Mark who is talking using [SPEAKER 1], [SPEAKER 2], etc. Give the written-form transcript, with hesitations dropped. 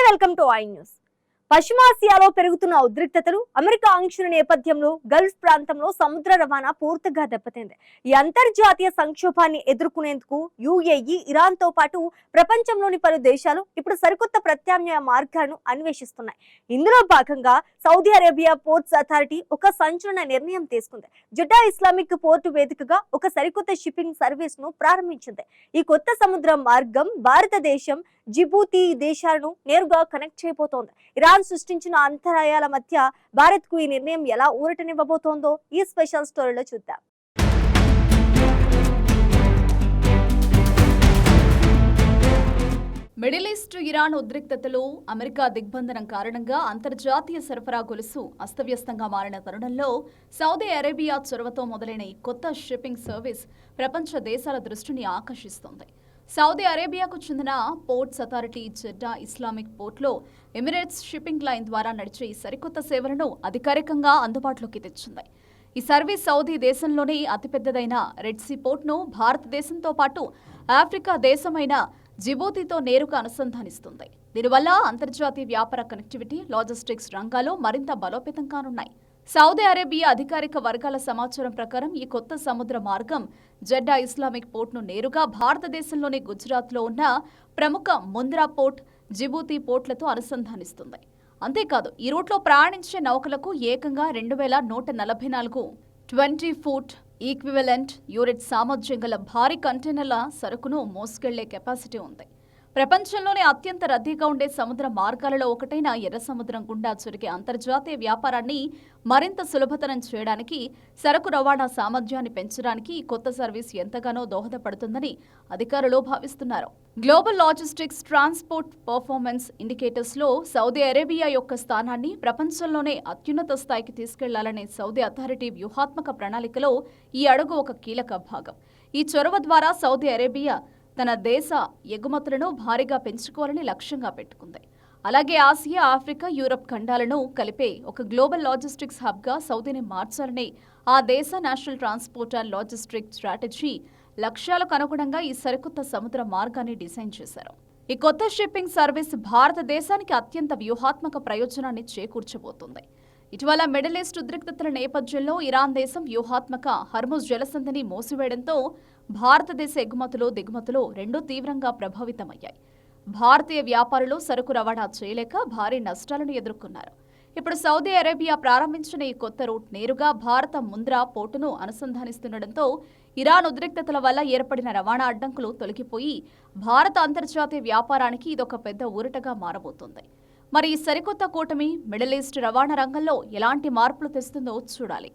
[SPEAKER 1] Welcome to I news. పశ్చిమాసియాలో పెరుగుతున్న ఉద్రిక్తతలు, అమెరికా ఆంక్షల నేపథ్యంలో గల్ఫ్ ప్రాంతంలో సముద్ర రవాణా పూర్తిగా దెబ్బతింది. ఈ అంతర్జాతీయ సంక్షోభాన్ని ఎదుర్కొనేందుకు యుఏఈ, ఇరాన్తో పాటు ప్రపంచంలోని పలు దేశాలు ఇప్పుడు సరికొత్త ప్రత్యామ్నాయ మార్గాలను అన్వేషిస్తున్నాయి. ఇందులో భాగంగా సౌదీ అరేబియా పోర్ట్స్ అథారిటీ ఒక సంచలన నిర్ణయం తీసుకుంది. జెడ్డా ఇస్లామిక్ పోర్టు వేదికగా ఒక సరికొత్త షిప్పింగ్ సర్వీస్ ను ప్రారంభించింది. ఈ కొత్త సముద్ర మార్గం భారతదేశం, జిబూతి దేశాలను నేరుగా కనెక్ట్ చేయబోతోంది. ఇరాన్ సృష్టించిన అంతరాయాల మధ్య భారత్ కు ఈ నిర్ణయం ఎలా ఊరటనివ్వబోతోందో ఈ స్పెషల్ స్టోరీలో చూద్దాం.
[SPEAKER 2] మిడిల్ ఈస్ట్ ఇరాన్ ఉద్రిక్తతలు, అమెరికా దిగ్బంధనం కారణంగా అంతర్జాతీయ సరఫరా గొలుసు అస్తవ్యస్తంగా మారిన తరుణంలో సౌదీ అరేబియా చొరవతో మొదలైన ఈ కొత్త షిప్పింగ్ సర్వీస్ ప్రపంచ దేశాల దృష్టిని ఆకర్షిస్తోంది. సౌదీ అరేబియాకు చెందిన పోర్ట్స్ అథారిటీ జెడ్డా ఇస్లామిక్ పోర్ట్లో ఎమిరేట్స్ షిప్పింగ్ లైన్ ద్వారా నడిచే ఈ సరికొత్త సేవలను అధికారికంగా అందుబాటులోకి తెచ్చింది. ఈ సర్వీస్ సౌదీ దేశంలోని అతిపెద్దదైన రెడ్ సీ పోర్ట్ను భారతదేశంతో పాటు ఆఫ్రికా దేశమైన జిబూతితో నేరుగా అనుసంధానిస్తుంది. దీనివల్ల అంతర్జాతీయ వ్యాపార కనెక్టివిటీ, లాజిస్టిక్స్ రంగాలు మరింత బలోపేతం కానున్నాయి. సౌదీ అరేబియా అధికారిక వర్గాల సమాచారం ప్రకారం ఈ కొత్త సముద్ర మార్గం జెడ్డా ఇస్లామిక్ పోర్ట్ను నేరుగా భారతదేశంలోని గుజరాత్లో ఉన్న ప్రముఖ ముంద్రా పోర్ట్, జిబూతి పోర్ట్లతో అనుసంధానిస్తుంది. అంతేకాదు, ఈ రూట్లో ప్రయాణించే నౌకలకు ఏకంగా 2144 20 ఫూట్ ఈక్వివలెంట్ యూనిట్ సామర్థ్యం గల భారీ కంటైనర్ల సరుకును మోసుకెళ్లే కెపాసిటీ ఉంది. ప్రపంచంలోనే అత్యంత రద్దీగా ఉండే సముద్ర మార్గాలలో ఒకటైన ఎర్ర సముద్రం గుండా జరిగే అంతర్జాతీయ వ్యాపారాన్ని మరింత సులభతరం చేయడానికి, సరుకు రవాణా సామర్థ్యాన్ని పెంచడానికి ఈ కొత్త సర్వీస్ ఎంతగానో దోహదపడుతుందని అధికారులు భావిస్తున్నారు. గ్లోబల్ లాజిస్టిక్స్ ట్రాన్స్పోర్ట్ పర్ఫార్మెన్స్ ఇండికేటర్స్లో సౌదీ అరేబియా యొక్క స్థానాన్ని ప్రపంచంలోనే అత్యున్నత స్థాయికి తీసుకెళ్లాలనే సౌదీ అథారిటీ వ్యూహాత్మక ప్రణాళికలో ఈ అడుగు ఒక కీలక భాగం. ఈ చొరవ ద్వారా సౌదీ అరేబియా తన దేశ ఎగుమతులను భారీగా పెంచుకోవాలని లక్ష్యంగా పెట్టుకుంది. అలాగే ఆసియా, ఆఫ్రికా, యూరప్ ఖండాలను కలిపే ఒక గ్లోబల్ లాజిస్టిక్స్ హబ్గా సౌదీని మార్చాలని ఆ దేశ national transport and logistics strategy లక్ష్యాలకు అనుగుణంగా ఈ సరికొత్త సముద్ర మార్గాన్ని డిజైన్ చేశారు. ఈ కొత్త షిప్పింగ్ సర్వీస్ భారతదేశానికి అత్యంత వ్యూహాత్మక ప్రయోజనాన్ని చేకూర్చబోతుంది. ఇటీవల మిడిల్ ఈస్ట్ ఉద్రిక్తతల నేపథ్యంలో ఇరాన్ దేశం వ్యూహాత్మక హర్ముజ్ జలసంధిని మూసివేయడంతో భారతదేశ ఎగుమతులు, దిగుమతులు రెండూ తీవ్రంగా ప్రభావితమయ్యాయి. భారతీయ వ్యాపారులు సరుకు రవాణా చేయలేక భారీ నష్టాలను ఎదుర్కొన్నారు. ఇప్పుడు సౌదీ అరేబియా ప్రారంభించిన ఈ కొత్త రూట్ నేరుగా భారత ముంద్రా పోర్టును అనుసంధానిస్తుండటంతో ఇరాన్ ఉద్రిక్తతల వల్ల ఏర్పడిన రవాణా అడ్డంకులు తొలగిపోయి భారత అంతర్జాతీయ వ్యాపారానికి ఇదొక పెద్ద ఊరటగా మారబోతోంది. మరి ఈ సరికొత్త కూటమి మిడిల్ ఈస్ట్ రవాణా రంగంలో ఎలాంటి మార్పులు తెస్తుందో చూడాలి.